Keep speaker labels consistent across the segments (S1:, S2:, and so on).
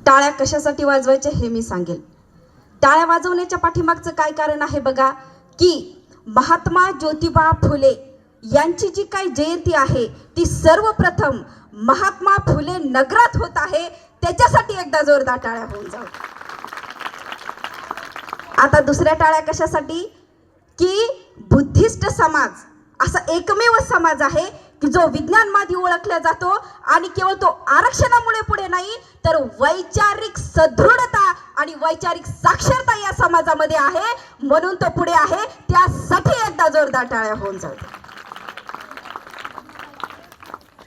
S1: टाळ्या कशासाठी वाजवायच्या हे मी सांगेल. टाळ्या वाजवण्याच्या पाठीमागचं काय कारण आहे बघा, की महात्मा ज्योतिबा फुले यांची जी काही जयंती आहे ती सर्वप्रथम महात्मा फुले नगरात होत आहे. त्याच्यासाठी एकदा जोरदार टाळ्या होऊन जाऊ. आता दुसऱ्या टाळ्या कशासाठी, की बुद्धिस्ट समाज असा एकमेव समाज आहे की जो विज्ञानवादी ओळखला जातो आणि केवळ तो आरक्षणामुळे पुढे नाही तर वैचारिक सदृढता आणि वैचारिक साक्षरता या समाजामध्ये आहे, म्हणून तो पुढे आहे. त्यासाठी एकदा जोरदार टाळ्या होऊन जाऊ.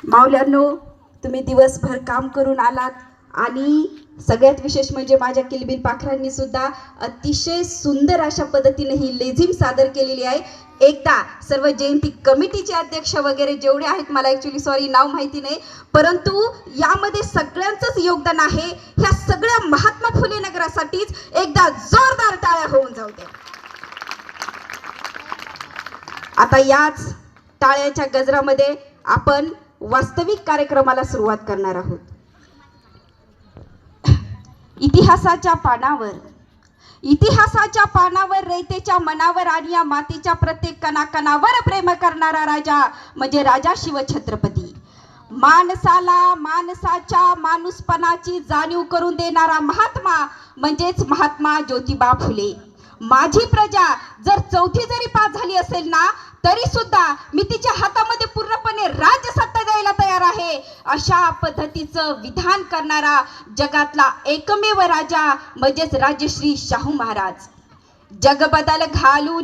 S1: माऊल्यांनो, तुम्ही दिवसभर काम करून आलात आणि सगळ्यात विशेष म्हणजे माझ्या किलबिल पाखरांनी सुद्धा अतिशय सुंदर अशा पद्धतीने ही लेझिम सादर केलेली आहे. एकदा सर्व जयंती कमिटीचे अध्यक्ष वगैरे जेवढे आहेत, मला ॲक्च्युली सॉरी नाव माहिती नाही, परंतु यामध्ये सगळ्यांचंच योगदान आहे. ह्या सगळ्या महात्मा फुले नगरासाठीच एकदा जोरदार टाळ्या होऊन जाऊ द्या. आता याच टाळ्याच्या गजरामध्ये आपण वास्तविक कार्यक्रमाला सुरुवात करणार आहोत. इतिहासाच्या पानावर रयतेच्या मनावर आणि या मातीच्या प्रत्येक कणाकणावर प्रेम करणारा राजा म्हणजे राजा शिवछत्रपती. माणसाला माणसाच्या माणूसपणाची जाणीव करून देणारा महात्मा म्हणजेच महात्मा ज्योतिबा फुले. माझी प्रजा जर चौथी जरी पास झाली असेल ना तरी सुद्धा मी तिच्या हातामध्ये पूर्णपणे राज्यसत्ता द्यायला तयार आहे, अशा पद्धतीचं विधान करणारा जगातला एकमेव राजा म्हणजेच राजश्री शाहू महाराज. जग बदल घालून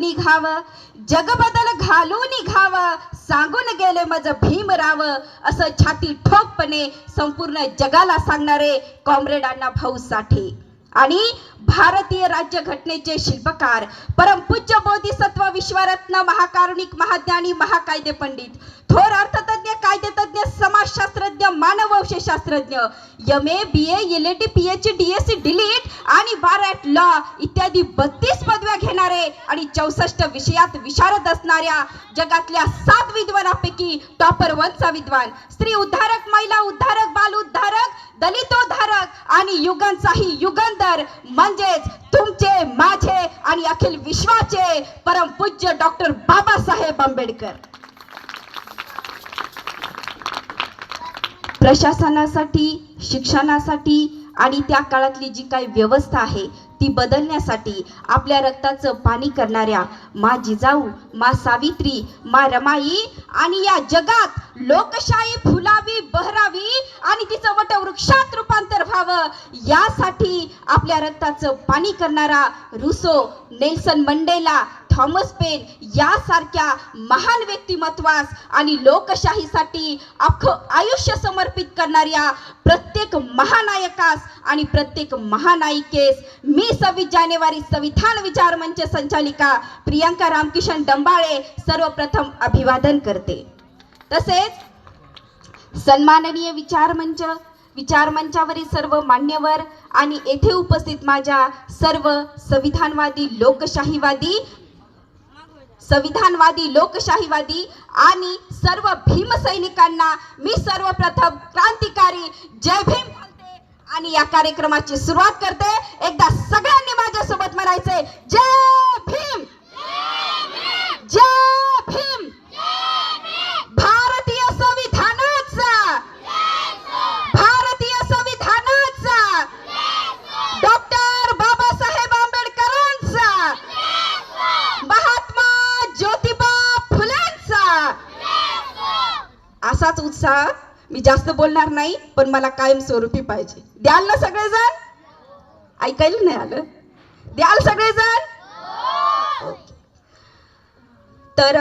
S1: निघावं सांगून गेले मज भीमराव, असं छाती ठोकपणे संपूर्ण जगाला सांगणारे कॉम्रेड अण्णाभाऊ साठे आणि भारतीय राज्यघटनेचे शिल्पकार परमपूज्य बोधिसत्व विश्वरत्न महाकारुणिक महाज्ञानी महाकायदे पंडित थोर अर्थतज्ञ कायदेतज्ञ समाजशास्त्रज्ञ मानववंशशास्त्रज्ञ MA BA LLD PhD DSc delete आणि 12 लॉ इत्यादी 32 पदव्या घेणारे आणि 64 विषयात विशारद असणाऱ्या जगातल्या 7 विद्वानांपैकी टॉपर 1 चा विद्वान, स्त्री उद्धारक, महिला उद्धारक, बाल उद्धारक, दलितोद्धारक आणि युगांचाही युगंधर म्हणजेच तुमचे माझे आणि अखिल विश्वाचे परमपूज्य डॉक्टर बाबासाहेब आंबेडकर. प्रशासनासाठी, शिक्षणासाठी आणि त्या काळातली जी काही व्यवस्था आहे ती बदलण्यासाठी आपल्या रक्ताचं पाणी करणाऱ्या मा जिजाऊ, मा सावित्री, मा रमाई आणि या जगात लोकशाही फुलावी, बहरावी आणि तिचं वटवृक्षात रूपांतर व्हावं यासाठी आपल्या रक्ताचं पाणी करणारा रुसो, नेल्सन मंडेला, थॉमस पेन यासारख्या महान व्यक्तिमत्वास आणि लोकशाहीसाठी अख्खं आयुष्य समर्पित करणाऱ्या प्रत्येक महानायकास आणि प्रत्येक महानायिकेस मी 26 जानेवारी संविधान विचार मंच संचालिका प्रियांका रामकिशन डंबाळे सर्वप्रथम अभिवादन करते. तसेच सन्माननीय विचार मंचावरील सर्व मान्यवर आणि येथे उपस्थित माझ्या सर्व संविधानवादी लोकशाहीवादी आणि सर्व भीमसैनिकांना मी सर्वप्रथम क्रांतिकारी जय भीम बोलते आणि या कार्यक्रमाची सुरुवात करते. एकदा सगळ्यांनी माझ्यासोबत म्हणायचे जय भीम, जय भीम. भारतीय संविधानाचा, भारतीय संविधानाचा, डॉक्टर बाबासाहेब आंबेडकरांचा, महात्मा ज्योतिबा फुलेंचा. असाच उत्साह मी जास्त बोलणार नाही पण मला कायम स्वरूपी पाहिजे. द्याल ना सगळेजण? ऐकायला नाही आलं? द्याल सगळेजण? तर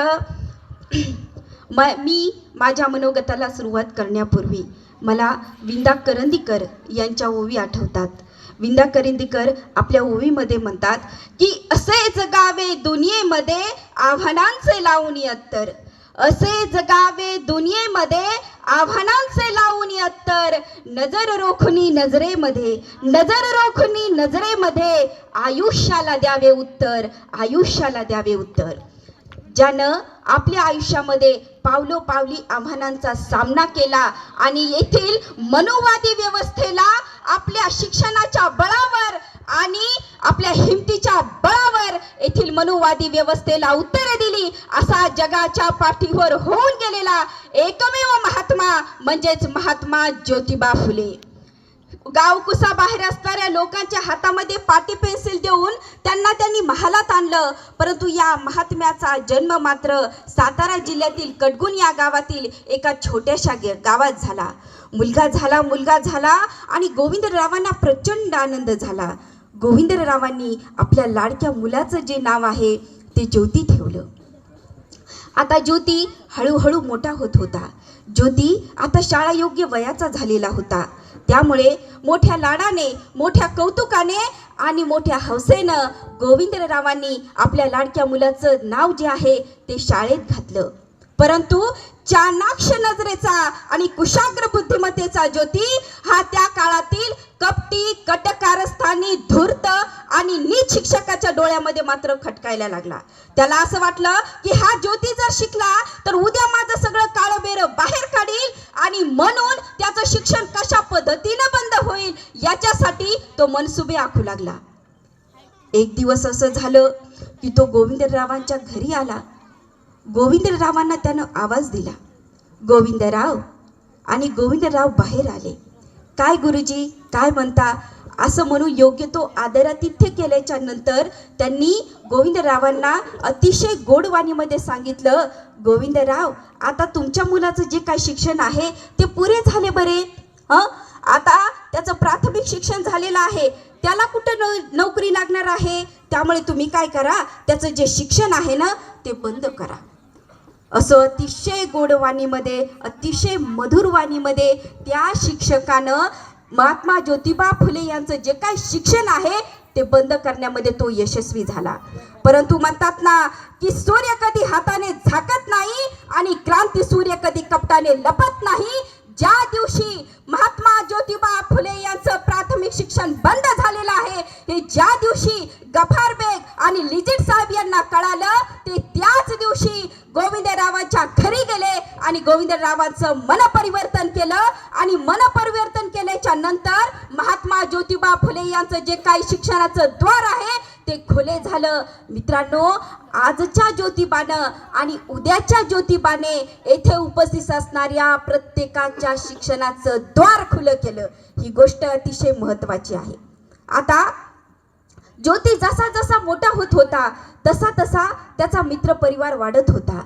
S1: मी माझ्या मनोगताला सुरुवात करण्यापूर्वी मला विंदा करंदीकर यांच्या ओवी आठवतात. विंदा करंदीकर आपल्या ओवीमध्ये म्हणतात की असे जगावे दुनियेमध्ये आव्हानांचे लावून अत्तर, असे जगावे दुनियेमध्ये आव्हानांचे लावून अत्तर, नजर रोखुनी नजरेमध्ये, नजर रोखुनी नजरेमध्ये आयुष्याला द्यावे उत्तर, आयुष्याला द्यावे उत्तर. ज्यानं आपल्या आयुष्यामध्ये पावलोपावली आव्हानांचा सामना केला आणि येथील मनुवादी व्यवस्थेला आपल्या शिक्षणाच्या बळावर आणि आपल्या हिमतीच्या बळावर येथील मनुवादी व्यवस्थेला उत्तरे दिली असा जगाच्या पाठीवर होऊन गेलेला एकमेव महात्मा म्हणजेच महात्मा ज्योतिबा फुले. गाव कुसाबाहेर असणाऱ्या लोकांच्या हातामध्ये पाटी पेन्सिल देऊन त्यांनी महालात आणलं. परंतु या महात्म्याचा जन्म मात्र सातारा जिल्ह्यातील कडगुण या गावातील एका छोट्याशा गावात झाला. मुलगा झाला आणि गोविंदरावांना प्रचंड आनंद झाला. गोविंदरावांनी आपल्या लाडक्या मुलाचं जे नाव आहे ते ज्योती ठेवलं. आता ज्योती हळूहळू मोठा होत होता. ज्योती आता शाळा योग्य वयाचा झालेला होता. त्यामुळे मोठ्या लाडाने, मोठ्या कौतुकाने आणि मोठ्या हौसेनं गोविंदरावांनी आपल्या लाडक्या मुलाचं नाव जे आहे ते शाळेत घातलं. परंतु चाणाक्ष नजरेचा आणि कुशाग्र बुद्धिमत्तेचा ज्योती हा त्या काळातील कपटी, कटकारस्थानी, धूर्त आणि नीच शिक्षकाच्या डोळ्यामध्ये मात्र खटकायला लागला. त्याला असं वाटलं की हा ज्योती जर शिकला तर उद्या माझं सगळं काळबेर बाहेर काढील आणि म्हणून त्याचं शिक्षण कशा पद्धतीनं बंद होईल याच्यासाठी तो मनसुबे आखू लागला. एक दिवस असं झालं की तो गोविंदरावांच्या घरी आला. गोविंदरावांना त्यानं आवाज दिला, गोविंदराव. आणि गोविंदराव बाहेर आले. काय गुरुजी, काय म्हणता, असं म्हणून योग्य तो आदरातिथ्य केल्याच्या नंतर त्यांनी गोविंदरावांना अतिशय गोडवाणीमध्ये सांगितलं, गोविंदराव, आता तुमच्या मुलाचं जे काय शिक्षण आहे ते पुरे झाले बरे. आता त्याचं प्राथमिक शिक्षण झालेलं आहे, त्याला कुठं नोकरी लागणार आहे. त्यामुळे तुम्ही काय करा, त्याचं जे शिक्षण आहे ना ते बंद करा. असं अतिशय गोडवाणीमध्ये, अतिशय मधुरवाणीमध्ये त्या शिक्षकानं महात्मा ज्योतिबा फुले यांचं जे काय शिक्षण आहे ते बंद करण्यामध्ये तो यशस्वी झाला. परंतु म्हणतात ना की सूर्य कधी हाताने झाकत नाही आणि क्रांती सूर्य कधी कपटाने लपत नाही. ज्या दिवशी महात्मा ज्योतिबा फुले यांचं प्राथमिक शिक्षण बंद झालेलं आहे हे ज्या दिवशी गफार बेग आणि लिजिट साहेब यांना कळालं ते त्याच दिवशी गोविंदरावांच्या घरी गेले आणि गोविंदरावांचं मनपरिवर्तन केलं. आणि मनपरिवर्तन केल्याच्या नंतर महात्मा ज्योतिबा फुले यांचं जे काही शिक्षणाचं द्वार आहे ते खुले झालं. मित्रांनो, आजच्या ज्योतिबानं आणि उद्याच्या ज्योतिबाने येथे उपस्थित असणाऱ्या प्रत्येकाच्या शिक्षणाचं द्वार खुलं केलं. ही गोष्ट अतिशय महत्त्वाची आहे. आता ज्योती जसा जसा मोठा होत होता तसा तसा त्याचा मित्र परिवार वाढत होता.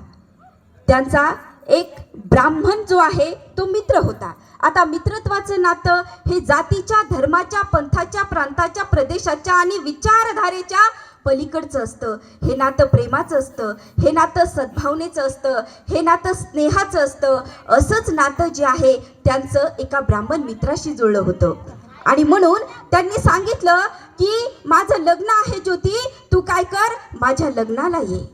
S1: त्यांचा एक ब्राह्मण जो आहे तो मित्र होता. आता मित्रत्वाचं नातं हे जातीच्या, धर्माच्या, पंथाच्या, प्रांताच्या, प्रदेशाच्या आणि विचारधारेच्या पलीकडचं असतं. हे नातं प्रेमाचं असतं, हे नातं सद्भावनेचं असतं, हे नातं स्नेहाचं असतं. असंच नातं जे आहे त्यांचं एका ब्राह्मण मित्राशी जुळलं होतं. आणि म्हणून त्यांनी सांगितलं की माझं लग्न आहे ज्योती, तू काय कर, माझ्या लग्नाला ये.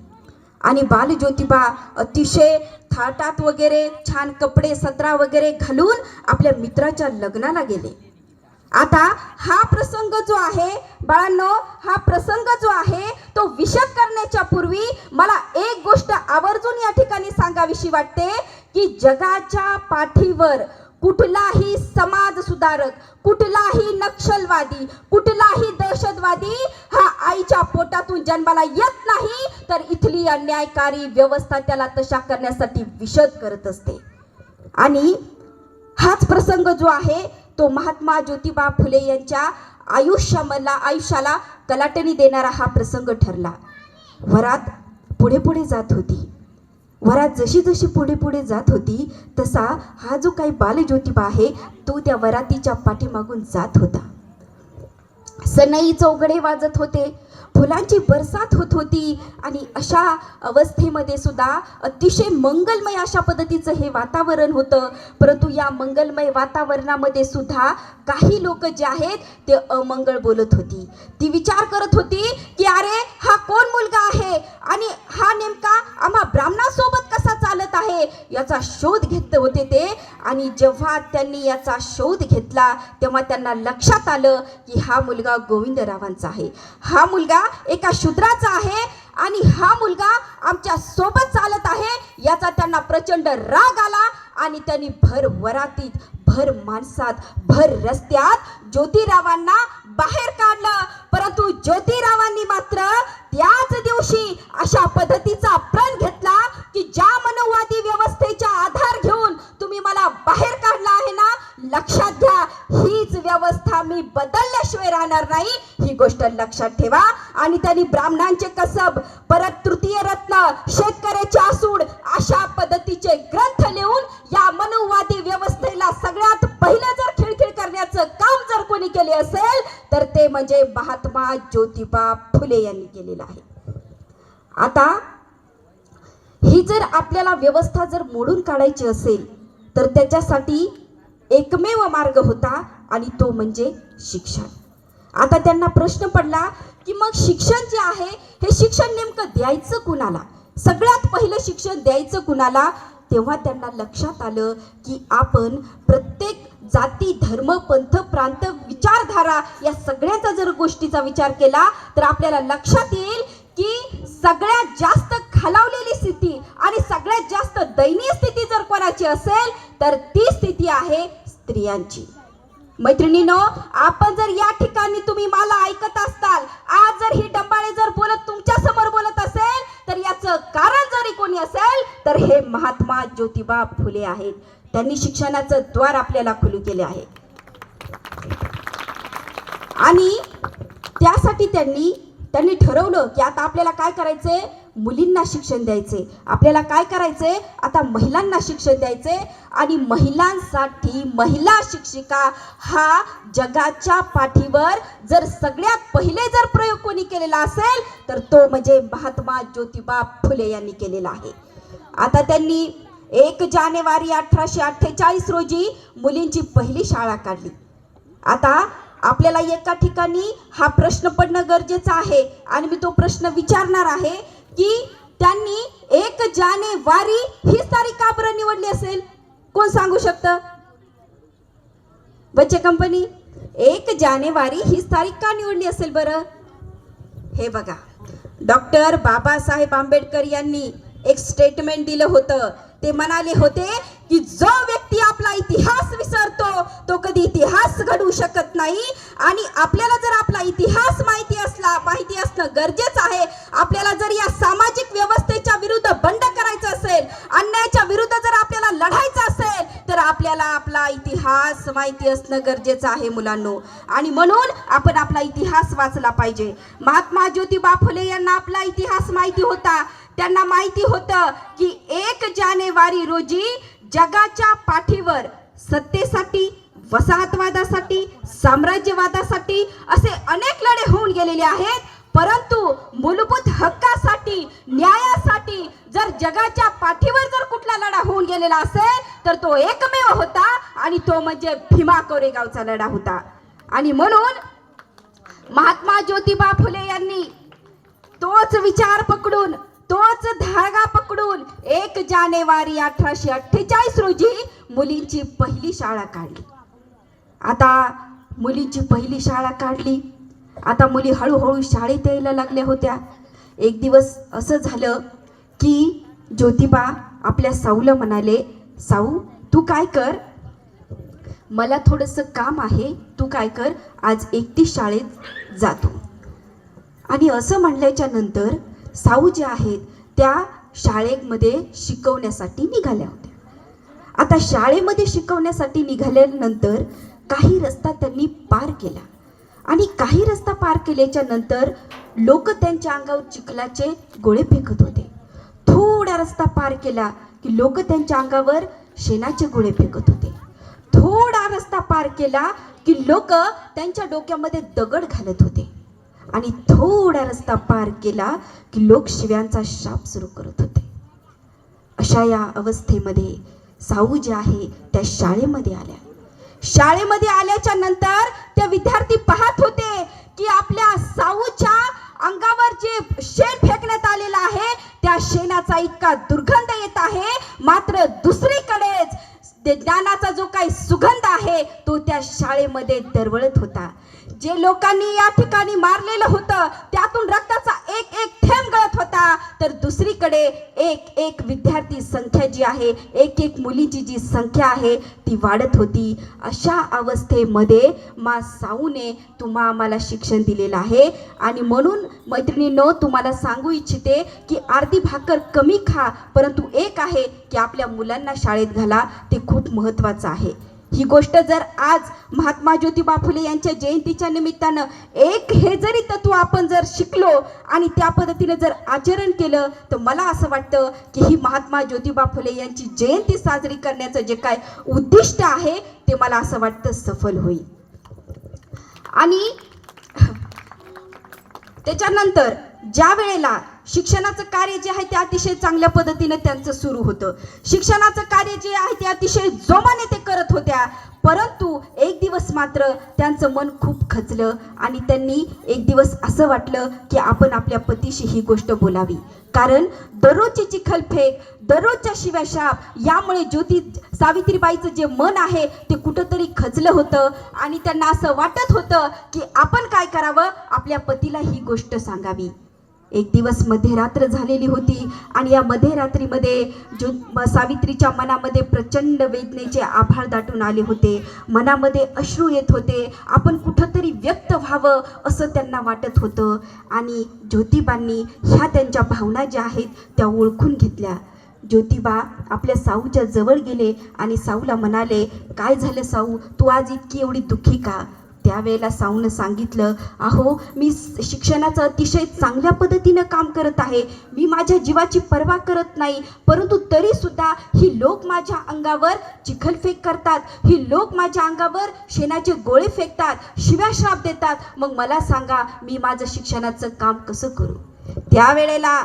S1: आणि बाल ज्योतिबा अतिशय थाटात वगैरे छान कपडे सत्रा वगैरे घालून आपल्या मित्राच्या लग्नाला गेले. आता हा प्रसंग जो आहे बाळांनो, हा प्रसंग जो आहे तो विशद करण्याच्या पूर्वी मला एक गोष्ट आवर्जून या ठिकाणी सांगावीशी वाटते की जगाच्या पाठीवर कुठलाही समाज सुधारक, कुठलाही नक्षलवादी, कुठलाही दहशतवादी हा आईच्या पोटातून जन्माला येत नाही, तर इथली अन्यायकारी व्यवस्था त्याला तशा करण्यासाठी विशद करत असते. आणि हाच प्रसंग जो आहे तो महात्मा ज्योतिबा फुले यांच्या आयुष्याला कलाटणी देणारा हा प्रसंग ठरला. वरात पुढे पुढे जात होती. वरात जशी जशी पुढे पुढे जात होती तसा हा जो काही बाल ज्योतिबा आहे तो त्या वरातीच्या पाठीमागून जात होता. सनई चौघडे वाजत होते, फुलांची बरसात होत होती आणि अशा अवस्थेमध्ये सुद्धा अतिशय मंगलमय अशा पद्धतीचं हे वातावरण होतं. परंतु या मंगलमय वातावरणामध्ये सुद्धा काही लोक जे आहेत ते अमंगळ बोलत होती. ती विचार करत होती की अरे हा कोण मुलगा आहे आणि हा नेमका आम्हा ब्राह्मणासोबत कसा चालत आहे याचा शोध घेत होते ते. आणि जेव्हा त्यांनी याचा शोध घेतला तेव्हा त्यांना लक्षात आलं की हा मुलगा गोविंदरावांचा आहे, हा मुलगा एका शूद्राचा आहे आणि हा मुलगा आमच्या सोबत चालत आहे. याचा त्यांना प्रचंड राग आला आणि त्यांनी भर भर माणसात भर रस्त्यात ज्योतिरावांना बाहेर काढलं, परंतु ज्योतिरावांनी मात्र त्याच दिवशी अशा पद्धतीचा प्रण घेतला की ज्या मनोवादी व्यवस्थेचा आधार घेऊन तुम्ही मला बाहेर काढला आहे ना, लक्षात घ्या, हीच व्यवस्था मी बदलल्याशिवाय राहणार नाही, ही गोष्ट लक्षात ठेवा. आणि त्यांनी ब्राह्मणांचे कसब, परत तृतीय रत्न, शेतकऱ्याचे आसूड अशा पद्धतीचे ग्रंथ लिहून या मनोवादी व्यवस्थेला सगळ्यात पहिलं जर खिळखिळ करण्याचं काम जर कोणी केले असेल तर ते म्हणजे महात्मा ज्योतिबा फुले यांनी केलेलं आहे. आता ही जर आपल्याला व्यवस्था जर मोडून काढायची असेल तर त्याच्यासाठी एकमेव मार्ग होता आणि तो म्हणजे शिक्षण. आता त्यांना प्रश्न पडला की मग शिक्षण जे आहे हे शिक्षण नेमकं द्यायचं कुणाला, सगळ्यात पहिलं शिक्षण द्यायचं कुणाला. तेव्हा त्यांना लक्षात आलं की आपण प्रत्येक जाती, धर्म, पंथ, प्रांत, विचारधारा या सगळ्याचा जर गोष्टीचा विचार केला तर आपल्याला लक्षात येईल की सगळ्यात जास्त खालावलेली स्थिती आणि सगळ्यात जास्त दयनीय स्थिती जर कोणाची असेल तर ती स्थिती आहे स्त्रियांची. मैत्रिणींनो, आपण जर या ठिकाणी तुम्ही मला ऐकत असताल, आज जर ही डंबाळे जर बोलत तुमच्या समोर बोलत असेल तर याचं कारण जरी कोणी असेल तर हे महात्मा ज्योतिबा फुले आहेत. त्यांनी शिक्षणाचं द्वार आपल्याला खुले केले आहे आणि त्यासाठी त्यांनी ठरवलं की आता आपल्याला काय करायचंय, मुलींना शिक्षण द्यायचे, आपल्याला काय करायचंय, आता महिलांना शिक्षण द्यायचे. आणि महिलांसाठी महिला शिक्षिका हा जगाच्या पाठीवर जर सगळ्यात पहिले जर प्रयोग कोणी केलेला असेल तर तो म्हणजे महात्मा ज्योतिबा फुले यांनी केलेला आहे. आता त्यांनी 1 जानेवारी 1848 रोजी मुलींची पहिली शाळा काढली. आता आपल्याला एका ठिकाणी हा प्रश्न पडणं गरजेचं आहे आणि मी तो प्रश्न विचारणार आहे की त्यांनी 1 जानेवारी ही तारीख का बरं निवडली असेल, कोण सांगू शकतं? बच्चे कंपनी, 1 जानेवारी ही तारीख का निवडली असेल बरं? हे बघा, डॉक्टर बाबासाहेब आंबेडकर यांनी एक स्टेटमेंट दिलं होतं. ते म्हणाले होते की जो व्यक्ती आपला इतिहास विसरतो तो कधी इतिहास घडवू शकत नाही. आणि आपल्याला जर आपला इतिहास माहिती असणं गरजेचं आहे. आपल्याला जर या सामाजिक व्यवस्थेच्या विरुद्ध बंड करायचं असेल, अन्यायाच्या विरुद्ध जर आपल्याला लढायचं असेल तर आपल्याला आपला इतिहास माहिती असणं गरजेचं आहे मुलांनो. आणि म्हणून आपण आपला इतिहास वाचला पाहिजे. महात्मा ज्योतिबा फुले यांना आपला इतिहास माहिती होता. त्यांना माहिती होतं की 1 जानेवारी रोजी जगाच्या पाठीवर सत्तेसाठी, वसाहतवादासाठी, साम्राज्यवादासाठी असे अनेक लढे होऊन गेलेले आहेत, परंतु मूलभूत हक्कासाठी, न्यायासाठी जर जगाच्या पाठीवर जर कुठला लढा होऊन गेलेला असेल तर तो एकमेव होता आणि तो म्हणजे भीमा कोरेगावचा लढा होता. आणि म्हणून महात्मा ज्योतिबा फुले यांनी तोच विचार पकडून, तोच धागा पकडून 1 जानेवारी 1848 रोजी मुलींची पहिली शाळा काढली. आता मुलींची पहिली शाळा काढली. आता मुली हळूहळू शाळेत यायला लागल्या होत्या. एक दिवस असं झालं की ज्योतिबा आपल्या साऊला म्हणाले, साऊ तू काय कर, मला थोडंसं काम आहे, तू काय कर, आज एकटी शाळेत जातो. आणि असं म्हणल्याच्या नंतर साऊ जे आहेत त्या शाळेमध्ये शिकवण्यासाठी निघाल्या होत्या. आता शाळेमध्ये शिकवण्यासाठी निघाल्यानंतर काही रस्ता त्यांनी पार केला आणि काही रस्ता पार केल्याच्या नंतर लोक त्यांच्या अंगावर चिखलाचे गोळे फेकत होते. थोडा रस्ता पार केला की लोक त्यांच्या अंगावर शेणाचे गोळे फेकत होते. थोडा रस्ता पार केला की लोक त्यांच्या डोक्यामध्ये दगड घालत होते. आणि थोडा रस्ता पार केला की लोक शिव्यांचा शाप सुरू करत होते. अशा या अवस्थेमध्ये साऊ जे आहे त्या शाळेमध्ये आल्या. शाळेमध्ये आल्याच्या नंतर त्या विद्यार्थी पाहत होते की आपल्या साऊच्या अंगावर जे शेण फेकण्यात आलेलं आहे त्या शेणाचा इतका दुर्गंध येत आहे. मात्र दुसरीकडेच ते ज्ञानाचा जो काही सुगंध आहे तो त्या शाळेमध्ये दरवळत होता. जे लोकांनी या ठिकाणी मारलेलं होतं त्यातून रक्ताचा एक एक थेंब गळत होता, तर दुसरीकडे एक एक विद्यार्थी संख्या जी आहे, एक एक मुलीची जी संख्या आहे ती वाढत होती. अशा अवस्थेमध्ये मा साऊने तुम्हा आम्हाला शिक्षण दिलेलं आहे. आणि म्हणून मैत्रिणींनो, तुम्हाला सांगू इच्छिते की अर्धी भाकर कमी खा, परंतु एक आहे की आपल्या मुलांना शाळेत घाला, ते खूप महत्त्वाचं आहे. ही गोष्ट जर आज महात्मा ज्योतिबा फुले यांच्या जयंतीच्या निमित्तानं एक हे जरी तत्व आपण जर शिकलो आणि त्या पद्धतीने जर आचरण केलं, तर मला असं वाटतं की ही महात्मा ज्योतिबा फुले यांची जयंती साजरी करण्याचं जे काय उद्दिष्ट आहे ते मला असं वाटतं सफल होईल. आणि त्याच्यानंतर ज्या वेळेला शिक्षणाचं कार्य जे आहे ते अतिशय चांगल्या पद्धतीने त्यांचं सुरू होतं. शिक्षणाचं कार्य जे आहे ते अतिशय जोमाने ते करत होत्या. परंतु एक दिवस मात्र त्यांचं मन खूप खचलं आणि त्यांनी एक दिवस असं वाटलं की आपण आपल्या पतीशी ही गोष्ट बोलावी. कारण दररोजची चिखलफेक, दररोजच्या शिव्याशाप यामुळे सावित्रीबाईचं जे मन आहे ते कुठंतरी खचलं होतं आणि त्यांना असं वाटत होतं की आपण काय करावं, आपल्या पतीला ही गोष्ट सांगावी. एक दिवस मध्यरात्र झालेली होती आणि या मध्यरात्रीमध्ये सावित्रीच्या मनामध्ये प्रचंड वेदनेचे आभाळ दाटून आले होते. मनामध्ये अश्रू येत होते. आपण कुठंतरी व्यक्त व्हावं असं त्यांना वाटत होतं. आणि ज्योतिबांनी ह्या त्यांच्या भावना ज्या आहेत त्या ओळखून घेतल्या. ज्योतिबा आपल्या साऊच्या जवळ गेले आणि साऊला म्हणाले, काय झालं साऊ, तू आज इतकी एवढी दुःखी का? त्यावेळेला साऊनं सांगितलं, अहो मी शिक्षणाचं अतिशय चांगल्या पद्धतीनं काम करत आहे, मी माझ्या जीवाची पर्वा करत नाही, परंतु तरीसुद्धा ही लोक माझ्या अंगावर चिखलफेक करतात, ही लोक माझ्या अंगावर शेणाचे गोळे फेकतात, शिव्याश्राप देतात. मग मला सांगा मी माझं शिक्षणाचं काम कसं करू? त्यावेळेला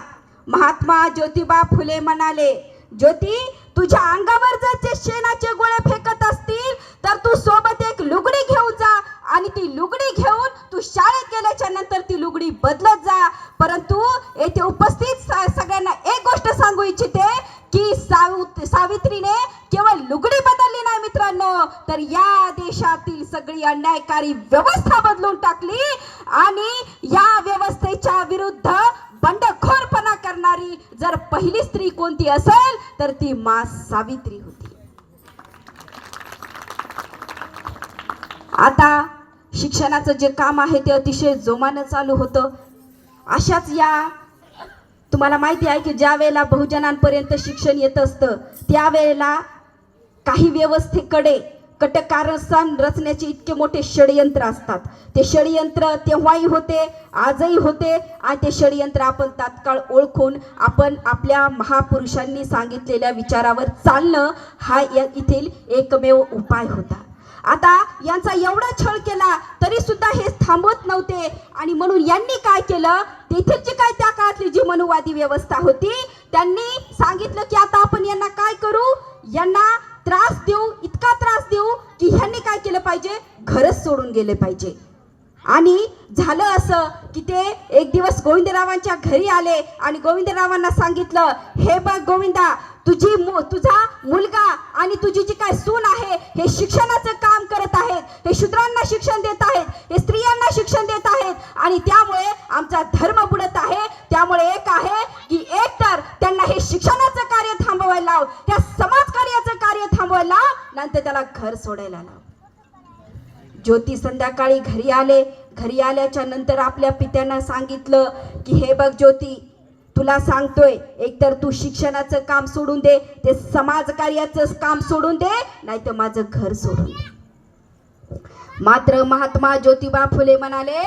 S1: महात्मा ज्योतिबा फुले म्हणाले, ज्योती, तुझ्या अंगावर जर ते शेणाचे गोळे फेकत असतील तर तू सोबत एक लुगडी घेऊन जा आणि ती लुगडी घेऊन तू शाळेत गेल्याच्या नंतर ती लुगडी बदलत जा. परंतु येथे उपस्थित सगळ्यांना एक गोष्ट सांगू इच्छिते की सावित्रीने केवळ लुगडी बदलली नाही मित्रांनो, तर या देशातील सगळी अन्यायकारी व्यवस्था बदलून टाकली आणि या व्यवस्थेच्या विरुद्ध बंडखोरपणा करणारी जर पहिली स्त्री कोणती असेल तर ती मा सावित्री होती. आता शिक्षणाचं जे काम आहे ते अतिशय जोमानं चालू होतं. अशाच या तुम्हाला माहिती आहे की ज्या वेळेला बहुजनांपर्यंत शिक्षण येत असतं त्यावेळेला काही व्यवस्थेकडे कटकारस्थान रचण्याचे इतके मोठे षडयंत्र असतात. ते षडयंत्र तेव्हाही होते, आजही होते आणि ते षडयंत्र आपण तात्काळ ओळखून आपण आपल्या महापुरुषांनी सांगितलेल्या विचारावर चालणं हा येथील एकमेव उपाय होता. आता यांचा एवढा छळ केला तरी सुद्धा हे थांबवत नव्हते आणि म्हणून यांनी काय केलं, तेथील काय त्या काळातली जी मनुवादी व्यवस्था होती त्यांनी सांगितलं की आता आपण यांना काय करू, यांना त्रास देऊ, इतका त्रास देऊ की ह्यांनी काय केलं पाहिजे, घरच सोडून गेले पाहिजे. आणि झालं असं की ते एक दिवस गोविंदरावांच्या घरी आले आणि गोविंदरावांना सांगितलं, हे बघ गोविंदा, तुझा मुलगा आणि तुझी जी काय सून आहे हे शिक्षणाचं काम करत आहेत, हे शूद्रांना शिक्षण देत आहेत, हे स्त्रियांना शिक्षण देत आहेत आणि त्यामुळे आमचा धर्म बुडत आहे. त्यामुळे एक आहे की एक तर त्यांना हे शिक्षणाचं कार्य थांबवायला लाव, त्या समाजकार्याचं कार्य थांबवायला लाव, नंतर त्याला घर सोडायला लाव. ज्योती संध्याकाळी घरी आले. घरी आल्याच्या नंतर आपल्या पित्यांना सांगितलं की हे बघ ज्योती, तुला सांगतोय, एकतर तू शिक्षणाचं काम सोडून दे, ते समाजकार्याचं काम सोडून दे, नाही तर माझं घर सोडून दे. मात्र महात्मा ज्योतिबा फुले म्हणाले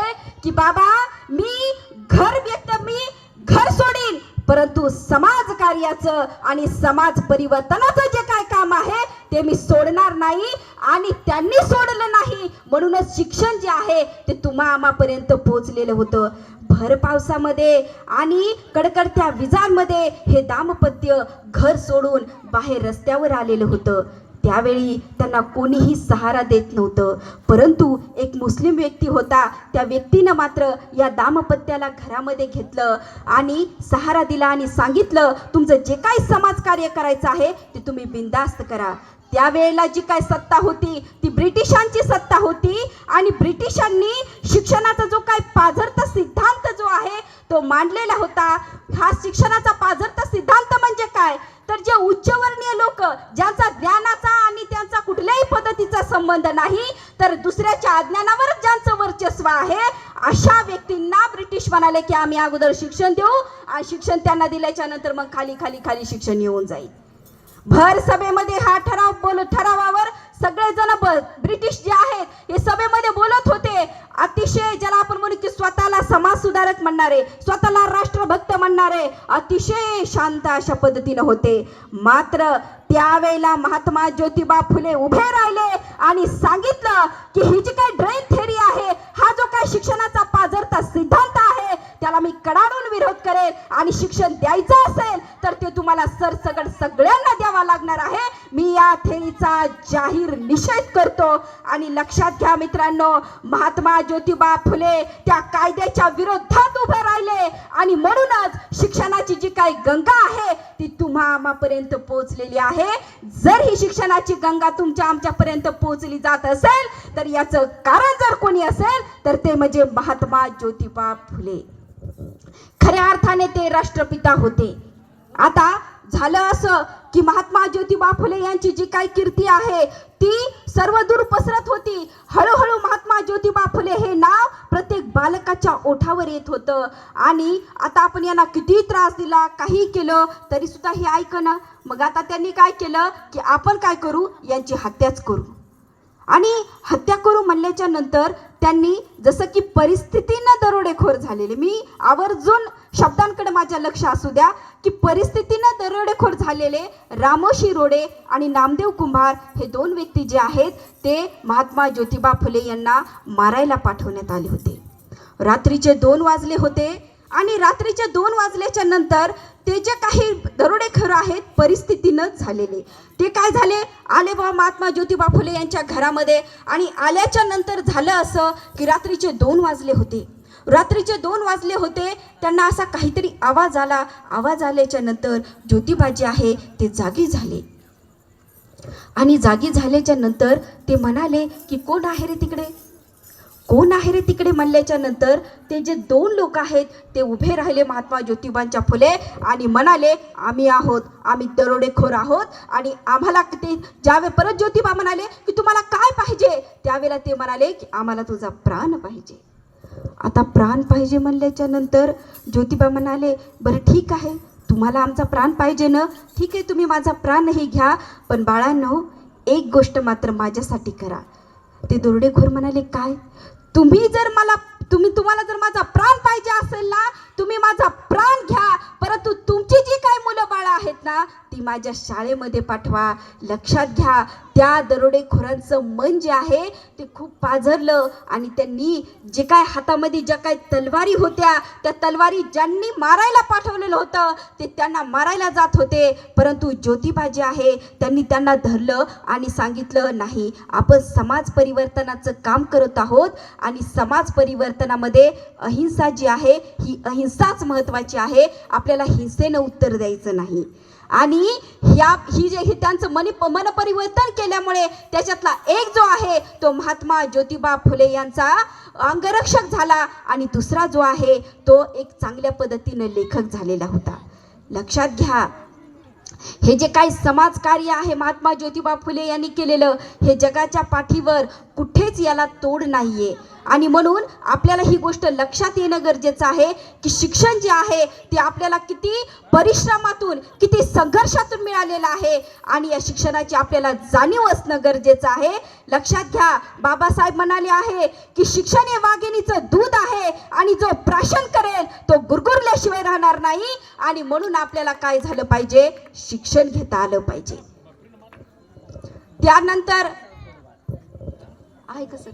S1: की बाबा, मी घर सोडीन, परंतु समाज कार्याचं आणि समाज परिवर्तनाचं जे काय काम आहे ते मी सोडणार नाही. आणि त्यांनी सोडलं नाही म्हणूनच शिक्षण जे आहे ते तुम्हा आम्हापर्यंत पोहोचलेलं होतं. भर पावसामध्ये आणि कडकडत्या विजांमध्ये हे दाम्पत्य घर सोडून बाहेर रस्त्यावर आलेलं होतं. त्यावेळी त्यांना कोणीही सहारा देत नव्हतं, परंतु एक मुस्लिम व्यक्ती होता. त्या व्यक्तीनं मात्र या दाम्पत्याला घरामध्ये घेतलं आणि सहारा दिला आणि सांगितलं, तुमचं जे काही समाजकार्य करायचं आहे ते तुम्ही बिनधास्त करा. त्यावेळेला जी काय सत्ता होती ती ब्रिटिशांची सत्ता होती आणि ब्रिटिशांनी शिक्षणाचा जो काय पाझरता सिद्धांत जो आहे तो मांडलेला होता. हा शिक्षणाचा पाझरता सिद्धांत म्हणजे काय, तर जे उच्चवर्णीय लोक ज्यांचा ज्ञानाचा आणि त्यांचा कुठल्याही पद्धतीचा संबंध नाही, तर दुसऱ्याच्या अज्ञानावरच ज्यांचं वर्चस्व आहे, अशा व्यक्तींना ब्रिटिश म्हणाले की आम्ही अगोदर शिक्षण देऊ आणि शिक्षण त्यांना दिल्याच्या नंतर मग खाली खाली खाली शिक्षण येऊन जाईल. भर सभेमध्ये हा ठरावावर सगळेजण ब्रिटिश जे आहेत हे सभेमध्ये बोलत होते. अतिशय ज्याला आपण म्हणू की स्वतःला समाज सुधारक म्हणणारे, स्वतःला राष्ट्रभक्त म्हणणारे अतिशय शांत अशा पद्धतीने होते. मात्र त्यावेळेला महात्मा ज्योतिबा फुले उभे राहिले आणि सांगितलं की ही जी काही ड्रेन थेरी आहे, हा जो काय शिक्षणाचा पाझरता सिद्धांत आहे, त्याला मी कडाडून विरोध करेल आणि शिक्षण द्यायचं असेल तर ते तुम्हाला सरसकट सगळ्यांना द्यावा लागणार आहे. मी या थेरीचा जाहीर निषेध करतो. आणि लक्षात घ्या मित्रांनो, महात्मा ज्योतिबा फुले त्या कायद्याच्या विरोधात उभे राहिले आणि म्हणूनच शिक्षणाची जी काही गंगा आहे ती तुम्हा आम्हापर्यंत पोहोचलेली आहे. जर ही शिक्षणाची गंगा तुमच्या आमच्यापर्यंत पोहोचली जात असेल तर याचं कारण जर कोणी असेल तर ते म्हणजे महात्मा ज्योतिबा फुले. खऱ्या अर्थाने ते राष्ट्रपिता होते. आता झालं असं की महात्मा ज्योतिबा फुले यांची जी काही कीर्ती आहे ती सर्वदूर पसरत होती. हळूहळू महात्मा ज्योतिबा फुले हे नाव प्रत्येक बालकाच्या ओठावर येत होतं. आणि आता आपण यांना किती त्रास दिला, काही केलं तरी सुद्धा हे ऐकणं. मग आता त्यांनी काय केलं की आपण काय करू, यांची हत्याच करू. आणि हत्या करू म्हणल्याच्या नंतर त्यांनी जसं की परिस्थितीनं दरोडेखोर झालेले, मी आवर्जून शब्दांकडे माझ्या लक्ष असू द्या की परिस्थितीनं दरोडेखोर झालेले रामोशी रोडे आणि नामदेव कुंभार हे दोन व्यक्ती जे आहेत ते महात्मा ज्योतिबा फुले यांना मारायला पाठवण्यात आले होते. रात्रीचे 2 वाजले होते आणि रात्रीचे 2 वाजल्याच्या नंतर ते जे काही दरोडेखोर आहेत परिस्थितीनं झालेले ते काय झाले, आले बाबा महात्मा ज्योतिबा फुले यांच्या घरामध्ये. आणि आल्याच्या नंतर झालं असं की रात्रीचे 2 वाजले होते. रात्रीचे 2 वाजले होते, त्यांना असा काहीतरी आवाज आला. आवाज आल्याच्या नंतर ज्योतिबा जे आहे ते जागी झाले. आणि जागी झाल्याच्या नंतर ते म्हणाले की कोण आहे रे तिकडे, कोण आहे रे तिकडे म्हणल्याच्या नंतर ते जे 2 लोक आहेत ते उभे राहिले महात्मा ज्योतिबांच्या फुले आणि म्हणाले आम्ही आहोत, आम्ही दरोडेखोर आहोत. आणि आम्हाला ते ज्यावेळी परत ज्योतिबा म्हणाले की तुम्हाला काय पाहिजे, त्यावेळेला ते म्हणाले की आम्हाला तुझा प्राण पाहिजे. आता प्राण पाहिजे म्हणल्याच्या नंतर ज्योतिबा म्हणाले बरं ठीक आहे, तुम्हाला आमचा प्राण पाहिजे ना, ठीक आहे तुम्ही माझा प्राणही घ्या, पण बाळांनो एक गोष्ट मात्र माझ्यासाठी करा. ते दरोडेखोर म्हणाले काय, तुम्हाला जर माझा प्राण पाहिजे असेल ना, तुम्ही माझा प्राण घ्या, परंतु तुमची जी काही मुलं बाळं आहेत ना ती माझ्या शाळेमध्ये पाठवा. लक्षात घ्या, त्या दरोडेखोरांचं मन जे आहे ते खूप पाझरलं आणि त्यांनी जे काय हातामध्ये ज्या काय तलवारी होत्या त्या तलवारी ज्यांनी मारायला पाठवलेलं होतं ते त्यांना मारायला जात होते. परंतु ज्योतिबा जे आहे त्यांनी त्यांना धरलं आणि सांगितलं नाही, आपण समाज परिवर्तनाचं काम करत आहोत आणि समाज परिवर्तनामध्ये अहिंसा जी आहे ही अहिंसाच महत्त्वाची आहे, आपल्याला हिंसेनं उत्तर द्यायचं नाही. आणि ही त्यांचं मन परिवर्तन केल्यामुळे त्याच्यातला एक जो आहे तो महात्मा ज्योतिबा फुले यांचा अंगरक्षक झाला आणि दुसरा जो आहे तो एक चांगल्या पद्धतीने लेखक झालेला होता. लक्षात घ्या, हे जे काही समाजकार्य आहे महात्मा ज्योतिबा फुले यांनी केलेलं हे जगाच्या पाठीवर कुठेच याला तोड नाहीये. आणि म्हणून आपल्याला ही गोष्ट लक्षात येणं गरजेचं आहे की शिक्षण जे आहे ते आपल्याला किती परिश्रमातून किती संघर्षातून मिळालेलं आहे आणि या शिक्षणाची आपल्याला जाणीव असणं गरजेचं आहे. लक्षात घ्या, बाबासाहेब म्हणाले आहे की शिक्षण हे वाघिणीचं दूध आहे आणि जो प्राशन करेल तो गुरगुरल्याशिवाय राहणार नाही. आणि म्हणून आपल्याला काय झालं पाहिजे, शिक्षण घेता आलं पाहिजे. त्यानंतर आहे का सर,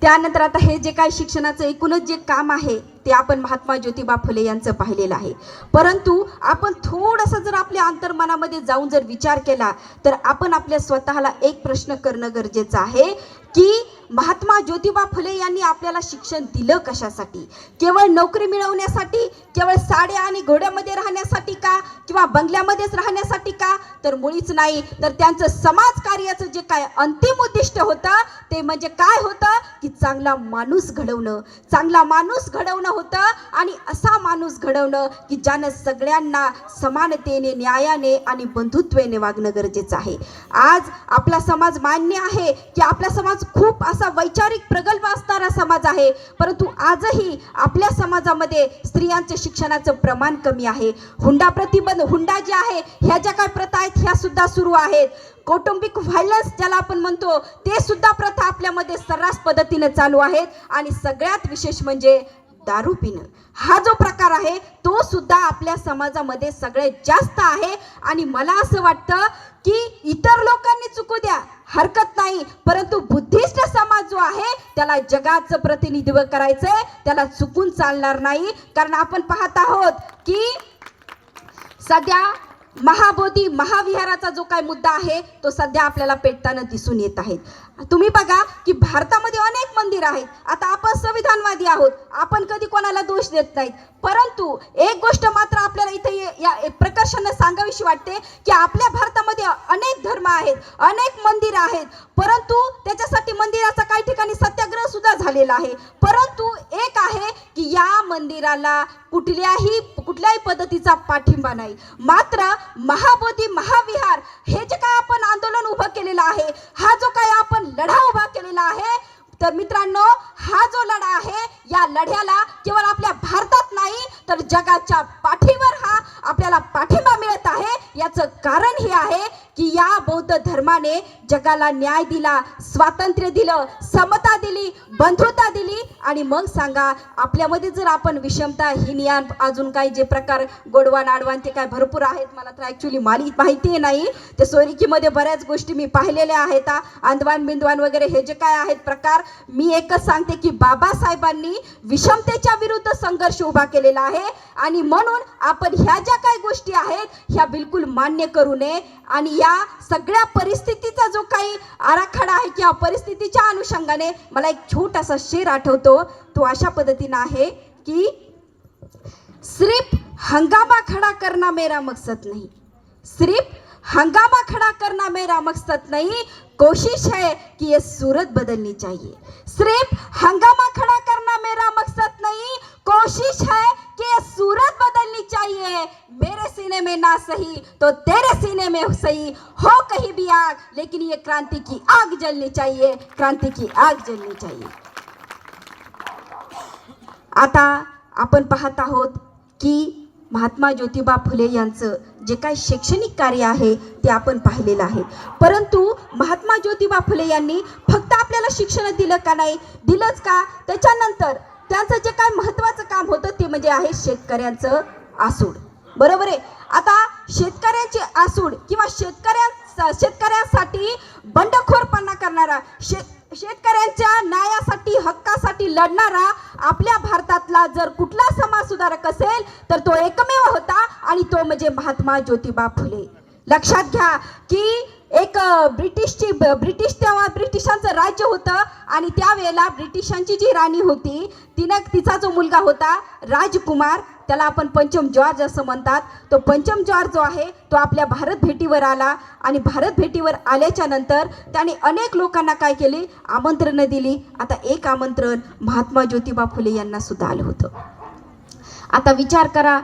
S1: त्यानंतर आता हे जे काही शिक्षणाचं एकूणच जे काम आहे ते आपण महात्मा ज्योतिबा फुले यांचं पाहिलेलं आहे. परंतु आपण थोडंसं जर आपल्या अंतर्मनामध्ये जाऊन जर विचार केला तर आपण आपल्या स्वतःला एक प्रश्न करणं गरजेचं आहे की महात्मा ज्योतिबा फुले यांनी आपल्याला शिक्षण दिलं कशासाठी? केवळ नोकरी मिळवण्यासाठी, केवळ साड्या आणि घोड्यामध्ये राहण्यासाठी का, किंवा बंगल्यामध्येच राहण्यासाठी का? तर मुळीच नाही. तर त्यांचं समाजकार्याचं जे काय अंतिम उद्दिष्ट होतं ते म्हणजे काय होतं की चांगला माणूस घडवणं, चांगला माणूस घडवणं होतं. आणि असा माणूस घडवणं की ज्यानं सगळ्यांना समानतेने, न्यायाने आणि बंधुत्वाने वागणं गरजेचं आहे. आज आपला समाज मान्य आहे की आपला समाज खूप असा वैचारिक प्रगल्भ असणारा समाज आहे, परंतु आजही आपल्या समाजामध्ये स्त्रियांच्या शिक्षणाचं प्रमाण कमी आहे. हुंडा प्रतिबंध, हुंडा जे आहे ह्या ज्या काय प्रथा आहेत ह्या सुद्धा सुरू आहेत. कौटुंबिक व्हायलन्स ज्याला आपण म्हणतो ते सुद्धा प्रथा आपल्यामध्ये सर्रास पद्धतीने चालू आहेत. आणि सगळ्यात विशेष म्हणजे दारू पिणं हा जो प्रकार आहे तो सुद्धा आपल्या समाजामध्ये सगळ्यात जास्त आहे. आणि मला असं वाटतं की इतर लोकांनी चुकू द्या, हरकत नाही, परंतु बुद्धिस्ट समाज जो आहे त्याला जगाचं प्रतिनिधित्व करायचंय, त्याला चुकून चालणार नाही. कारण आपण पाहत आहोत की सध्या महाबोधी महाविहाराचा जो काय मुद्दा आहे तो सध्या आपल्याला पेटताना दिसून येत आहे. तुम्ही बघा की भारतामध्ये अनेक मंदिर आहेत. आता आपण संविधानवादी आहोत, आपण कधी कोणाला दोष देत नाहीत, परंतु एक गोष्ट मात्र आपल्याला इथे या प्रकर्षाने सांगावीशी वाटते की आपल्या भारतामध्ये अनेक धर्म आहेत, अनेक मंदिर आहेत, परंतु त्याच्यासाठी मंदिराचा काही ठिकाणी सत्याग्रह सुद्धा झालेला आहे. परंतु एक आहे की या मंदिराला कुठल्याही पद्धतीचा पाठिंबा नाही. मात्र महाबोधी महाविहार हे जे काय आपण आंदोलन उभं केलेलं आहे, हा जो काय आपण लढा उभा केलेला आहे, तर मित्रांनो हा जो लढा आहे या लढ्याला केवळ आपल्या भारतात नाही तर जगाच्या पाठीवर हा आपल्याला पाठिंबा मिळत आहे. याचं कारण हे आहे की या बौद्ध धर्माने जगाला न्याय दिला, स्वातंत्र्य दिलं, समता दिली, बंधुता दिली. आणि मग सांगा आपल्यामध्ये जर आपण विषमता, हिनियान, अजून काही जे प्रकार गोडवान आडवान ते काय भरपूर आहेत, मला तर ॲक्च्युली माहिती नाही, ते सोयरिकीमध्ये बऱ्याच गोष्टी मी पाहिलेल्या आहेत, अंदवान बिंदवान वगैरे हे जे काय आहेत प्रकार. मी एकच सांगते की बाबासाहेबांनी विषमतेच्या विरुद्ध संघर्ष उभा केलेला आहे. आणि म्हणून आपण ह्या ज्या काही गोष्टी आहेत ह्या बिलकुल मान्य करू नये. आणि या सगळ्या परिस्थितीचा जो काही आराखडा आहे किंवा परिस्थितीच्या अनुषंगाने मला एक छोटासा शेर आठवतो. तो अशा पद्धतीने आहे की सिर्फ हंगामा खड़ा करना मेरा मकसद नहीं, सिर्फ हंगामा खड़ा करना मेरा मकसद नहीं, कोशिश है कि ये सूरत बदलनी चाहिए. सिर्फ हंगामा खड़ा करना मेरा मकसद नहीं, कोशिश है कि ये सूरत बदलनी चाहिए. मेरे सीने में ना सही तो तेरे सीने में सही, हो कहीं भी आग, लेकिन ये क्रांति की आग जलनी चाहिए, क्रांति की आग जलनी चाहिए. आता आपण पाहत आहोत की महात्मा ज्योतिबा फुले यांचं जे काही शैक्षणिक कार्य आहे ते आपण पाहिलेलं आहे. परंतु महात्मा ज्योतिबा फुले यांनी फक्त आपल्याला शिक्षण दिलं का? नाही दिलंच का? त्याच्यानंतर त्यांचं जे काय महत्त्वाचं काम होतं ते म्हणजे आहे शेतकऱ्यांचं आसूड. बरोबर आहे. आता शेतकऱ्यांची आसूड किंवा शेतकऱ्यांसाठी बंडखोरपणा करणारा, शेतकऱ्यांच्या न्यायासाठी हक्कासाठी लढणारा आपल्या भारतातला जर कुठला समाज सुधारक असेल तर तो एकमेव होता आणि तो म्हणजे महात्मा ज्योतिबा फुले. लक्षात घ्या की एक तेव्हा ब्रिटिशांचं राज्य होतं आणि त्यावेळेला ब्रिटिशांची जी राणी होती तिचा जो मुलगा होता राजकुमार, त्याला आपण पंचम जॉर्ज असं म्हणतात, तो पंचम जॉर्ज जो आहे तो आपल्या भारत भेटीवर आला. आणि भारत भेटीवर आल्याच्या नंतर त्याने अनेक लोकांना काय केले, आमंत्रणं दिली. आता एक आमंत्रण महात्मा ज्योतिबा फुले यांना सुद्धा आलं होतं. आता विचार करा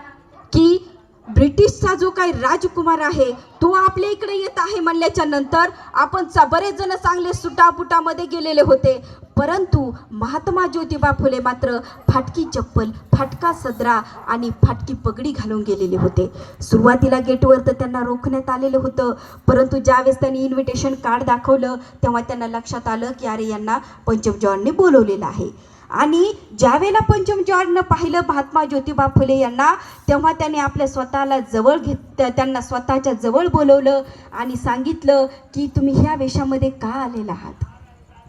S1: की ब्रिटिशचा जो काही राजकुमार आहे तो आपल्या इकडे येत आहे म्हणल्याच्या नंतर आपण बरेच जण चांगले सुटापुटामध्ये गेलेले होते, परंतु महात्मा ज्योतिबा फुले मात्र फाटकी चप्पल, फाटका सदरा आणि फाटकी पगडी घालून गेलेले होते. सुरुवातीला गेटवर तर त्यांना रोखण्यात आलेलं होतं, परंतु ज्यावेळेस त्यांनी इन्व्हिटेशन कार्ड दाखवलं तेव्हा त्यांना लक्षात आलं की अरे यांना पंचम जॉर्जने बोलवलेलं आहे. आणि ज्यावेळेला पंचम जॉर्जनं पाहिलं महात्मा ज्योतिबा फुले यांना तेव्हा त्याने आपल्या स्वतःला जवळ त्यांना स्वतःच्या जवळ बोलवलं आणि सांगितलं की तुम्ही ह्या वेशामध्ये का आलेला आहात,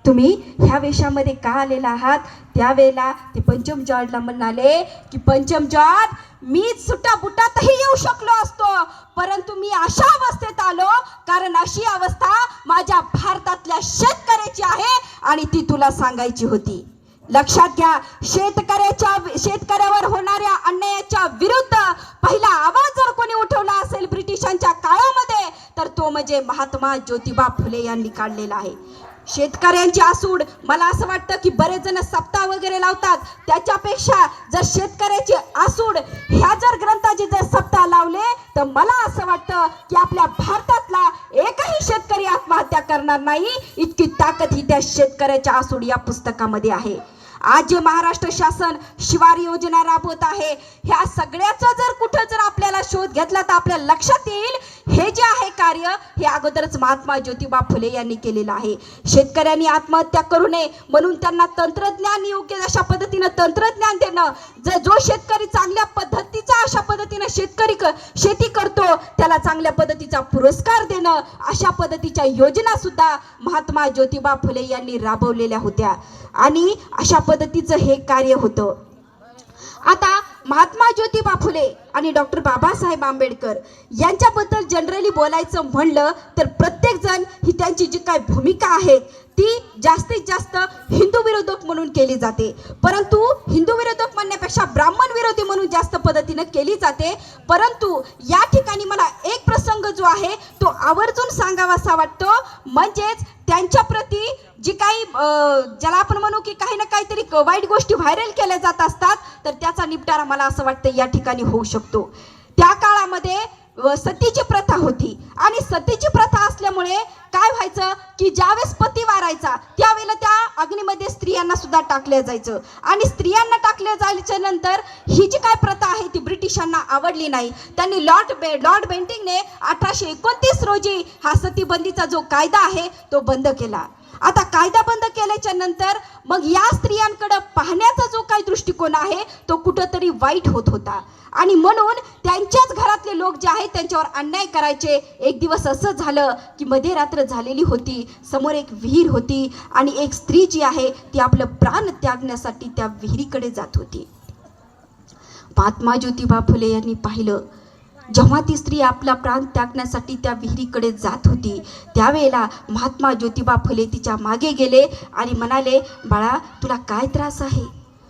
S1: तुम्ही ह्या वेशामध्ये का आलेला आहात. त्यावेळेला ते पंचम जॉर्जला म्हणाले की पंचम जॉर्ज, मी सुटाबुटातही येऊ शकलो असतो, परंतु मी अशा अवस्थेत आलो कारण अशी अवस्था माझ्या भारतातल्या शेतकऱ्याची आहे आणि ती तुला सांगायची होती. लक्षात घ्या, शेतकऱ्यावर होणाऱ्या अन्यायाच्या विरुद्ध पहिला आवाज जर कोणी उठवला असेल ब्रिटिशांच्या काळामध्ये तर तो म्हणजे महात्मा ज्योतिबा फुले यांनी काढलेला आहे. शेतकऱ्यांची आसूड, मला असं वाटतं की बरेच जण सप्ताह वगैरे लावतात, त्याच्यापेक्षा जर शेतकऱ्याची आसूड ह्या जर ग्रंथाचे जर सप्ताह लावले तर मला असं वाटतं की आपल्या भारतातला एकही शेतकरी आत्महत्या करणार नाही, इतकी ताकद ही त्या शेतकऱ्याच्या आसूड या पुस्तकामध्ये आहे. आज जे महाराष्ट्र शासन शिवार योजना राबवत आहे, ह्या सगळ्याचा जर कुठं जर आपल्याला शोध घेतला तर आपल्या लक्षात येईल हे जे आहे कार्य हे अगोदरच महात्मा ज्योतिबा फुले यांनी केलेलं आहे. शेतकऱ्यांनी आत्महत्या करू नये म्हणून त्यांना तंत्रज्ञान योग्य अशा पद्धतीनं तंत्रज्ञान देणं, जो शेतकरी चांगल्या पद्धतीचा अशा पद्धतीनं शेती करतो त्याला चांगल्या पद्धतीचा पुरस्कार देणं, अशा पद्धतीच्या योजना सुद्धा महात्मा ज्योतिबा फुले यांनी राबवलेल्या होत्या आणि अशा पद्धतीचं हे कार्य होतं. आता महात्मा ज्योतिबा फुले आणि डॉक्टर बाबासाहेब आंबेडकर यांच्याबद्दल जनरली बोलायचं म्हणलं तर प्रत्येक जण ही त्यांची जी काय भूमिका आहे ती जास्तीत जास्त हिंदू विरोधक म्हणून केली जाते, परंतु हिंदू विरोधक म्हणण्यापेक्षा ब्राह्मण विरोधी म्हणून जास्त पद्धतीने केली जाते. परंतु या ठिकाणी मला एक प्रसंग जो आहे तो आवर्जून सांगावासा वाटतो, म्हणजेच त्यांच्या प्रती जी काही ज्याला आपण म्हणू की काही ना काहीतरी वाईट गोष्टी व्हायरल केल्या जात असतात तर त्याचा निपटारा मला असं वाटतं या ठिकाणी होऊ शकतो. त्या काळामध्ये सतीची प्रथा होती आणि सतीची प्रथा असल्यामुळे काय व्हायचं की ज्यावेळेस पती वारायचा त्यावेळेला त्या अग्नीमध्ये स्त्रियांना सुद्धा टाकलं जायचं आणि स्त्रियांना टाकल्या जायच्या नंतर ही जी काय प्रथा आहे ती ब्रिटिशांना आवडली नाही. त्यांनी लॉर्ड बेंटिंकने 1829 रोजी हा सतीबंदीचा जो कायदा आहे तो बंद केला. आता कायदा बंद केल्याच्या नंतर मग या स्त्रियांकडे पाहण्याचा जो काही दृष्टिकोन आहे तो कुठंतरी वाईट होत होता आणि म्हणून त्यांच्याच घरातले लोक जे आहेत त्यांच्यावर अन्याय करायचे. एक दिवस असं झालं की मध्यरात्र झालेली होती, समोर एक विहीर होती आणि एक स्त्री जी आहे ती आपलं प्राण त्यागण्यासाठी त्या विहिरीकडे जात होती. महात्मा ज्योतिबा फुले यांनी पाहिलं, जेव्हा ती स्त्री आपला प्राण त्यागण्यासाठी त्या विहिरीकडे जात होती त्यावेळेला महात्मा ज्योतिबा फुले तिच्या मागे गेले आणि म्हणाले, बाळा तुला काय त्रास आहे,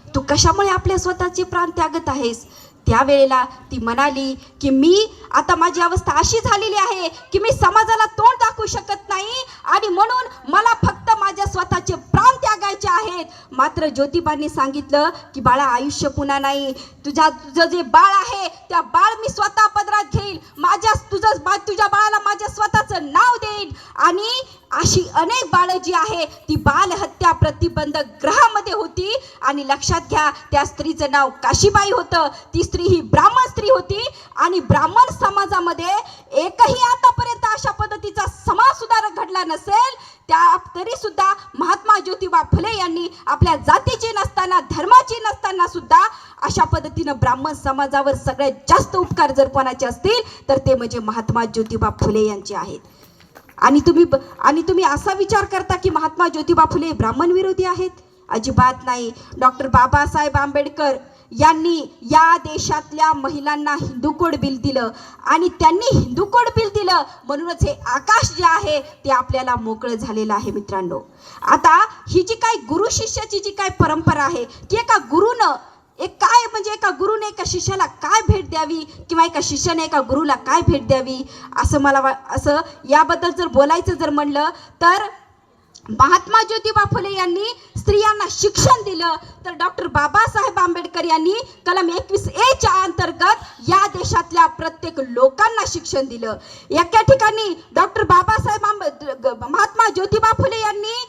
S1: तू कशामुळे आपल्या स्वतःचे प्राण त्यागत आहेस. त्यावेळेला ती म्हणाली की मी आता माझी अवस्था अशी झालेली आहे की मी समाजाला तोंड दाखवू शकत नाही आणि म्हणून मला फक्त माझ्या स्वतःचे प्राण त्यागायचे आहेत. मात्र ज्योतिबांनी सांगितलं की बाळा आयुष्य पुन्हा नाही, तुझं जे बाळ आहे त्या बाळ मी स्वतः पदरात घेईल, तुझ्या बाळाला माझ्या स्वतःचं नाव देईन आणि अशी अनेक बाळं जी आहे ती बालहत्या प्रतिबंधक गृहामध्ये होती. आणि लक्षात घ्या त्या स्त्रीचं नाव काशीबाई होतं. ती स्त्री ही ब्राह्मण स्त्री होती आणि ब्राह्मण समाजामध्ये एकही आतापर्यंत अशा पद्धतीचा समाज सुधारक घडला नसेल. तरी सुद्धा महात्मा ज्योतिबा फुले यांनी आपल्या जातीची नसताना धर्माची नसताना सुद्धा अशा पद्धतीनं ब्राह्मण समाजावर सगळ्यात जास्त उपकार जर कोणाचे असतील तर ते म्हणजे महात्मा ज्योतिबा फुले यांचे आहेत. आणि तुम्ही असा विचार करता की महात्मा ज्योतिबा फुले ब्राह्मण विरोधी आहेत? अजिबात नाही. डॉक्टर बाबासाहेब आंबेडकर यांनी या देशातल्या महिलांना हिंदू कोड बिल दिलं आणि त्यांनी हिंदू कोड बिल दिलं म्हणूनच हे आकाश जे आहे ते आपल्याला मोकळं झालेलं आहे. मित्रांनो, आता ही जी काय गुरु शिष्याची जी काय परंपरा आहे की एका गुरुने एका शिष्याला काय भेट द्यावी किंवा एका शिष्याने एका गुरुला काय भेट द्यावी असं याबद्दल जर बोलायचं जर म्हणलं तर महात्मा ज्योतिबा फुले यांनी स्त्रियांना शिक्षण दिलं तर डॉक्टर बाबासाहेब आंबेडकर यांनी कलम 21A च्या अंतर्गत या देशातल्या प्रत्येक लोकांना शिक्षण दिलं. एका ठिकाणी डॉक्टर महात्मा ज्योतिबा फुले यांनी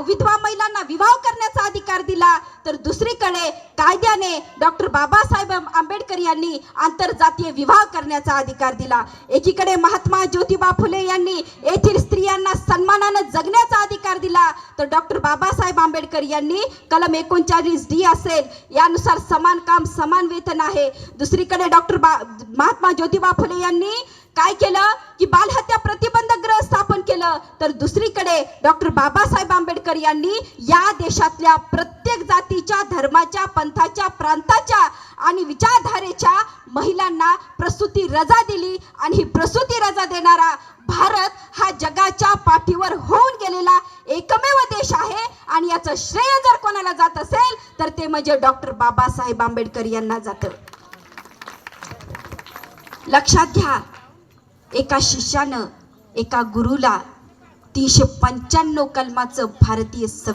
S1: विधवा महिलांना विवाह करण्याचा अधिकार दिला तर दुसरीकडे कायद्याने डॉक्टर बाबासाहेब आंबेडकर यांनी आंतरजातीय विवाह करण्याचा अधिकार दिला. एकीकडे महात्मा ज्योतिबा फुले यांनी येथील स्त्रियांना सन्मानाने जगण्याचा अधिकार दिला तर डॉक्टर बाबासाहेब आंबेडकर यांनी कलम 39D असेल यानुसार समान काम समान वेतन आहे. दुसरीकडे महात्मा ज्योतिबा फुले यांनी काय केलं की बालहत्या प्रतिबंधक गृह स्थापन केलं तर दुसरीकडे डॉक्टर बाबासाहेब आंबेडकर यांनी या देशातल्या प्रत्येक जातीच्या धर्माच्या पंथाच्या प्रांताच्या आणि विचारधारेच्या महिलांना प्रसूती रजा दिली आणि ही प्रसूती रजा देणारा भारत हा जगाच्या पाठीवर होऊन गेलेला एकमेव देश आहे आणि याचं श्रेय जर कोणाला जात असेल तर ते म्हणजे डॉक्टर बाबासाहेब आंबेडकर यांना जातं. लक्षात घ्या, एका शिष्यानं एका गुरुला 395 कलमाचं भारतीय